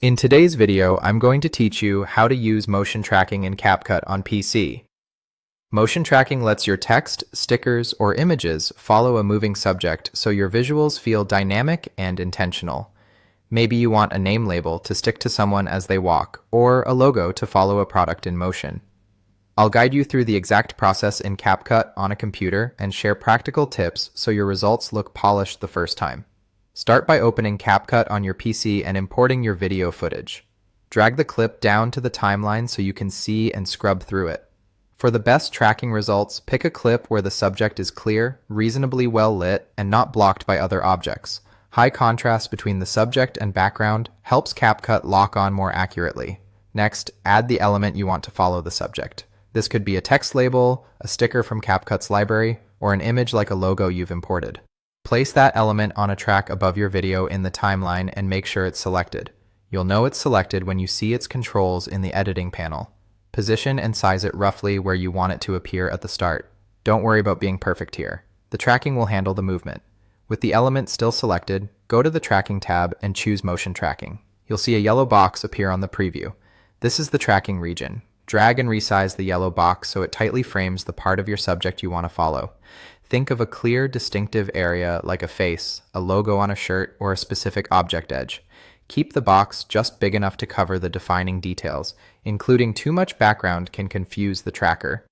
In today's video, I'm going to teach you how to use motion tracking in CapCut on PC. Motion tracking lets your text, stickers, or images follow a moving subject so your visuals feel dynamic and intentional. Maybe you want a name label to stick to someone as they walk, or a logo to follow a product in motion. I'll guide you through the exact process in CapCut on a computer and share practical tips so your results look polished the first time. Start by opening CapCut on your PC and importing your video footage. Drag the clip down to the timeline so you can see and scrub through it. For the best tracking results, pick a clip where the subject is clear, reasonably well lit, and not blocked by other objects. High contrast between the subject and background helps CapCut lock on more accurately. Next, add the element you want to follow the subject. This could be a text label, a sticker from CapCut's library, or an image like a logo you've imported. Place that element on a track above your video in the timeline and make sure it's selected. You'll know it's selected when you see its controls in the editing panel. Position and size it roughly where you want it to appear at the start. Don't worry about being perfect here. The tracking will handle the movement. With the element still selected, go to the Tracking tab and choose Motion Tracking. You'll see a yellow box appear on the preview. This is the tracking region. Drag and resize the yellow box so it tightly frames the part of your subject you want to follow. Think of a clear, distinctive area like a face, a logo on a shirt, or a specific object edge. Keep the box just big enough to cover the defining details. Including too much background can confuse the tracker.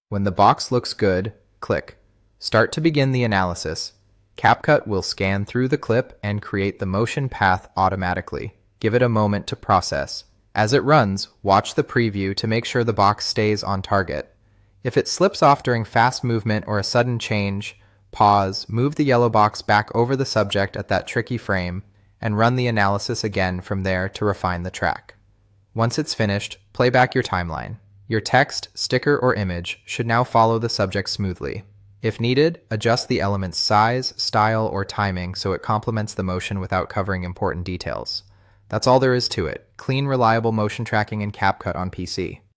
When the box looks good, click. Start to begin the analysis. CapCut will scan through the clip and create the motion path automatically. Give it a moment to process. As it runs, watch the preview to make sure the box stays on target. If it slips off during fast movement or a sudden change, pause, move the yellow box back over the subject at that tricky frame, and run the analysis again from there to refine the track. Once it's finished, play back your timeline. Your text, sticker, or image should now follow the subject smoothly. If needed, adjust the element's size, style, or timing so it complements the motion without covering important details. That's all there is to it. Clean, reliable motion tracking in CapCut on PC.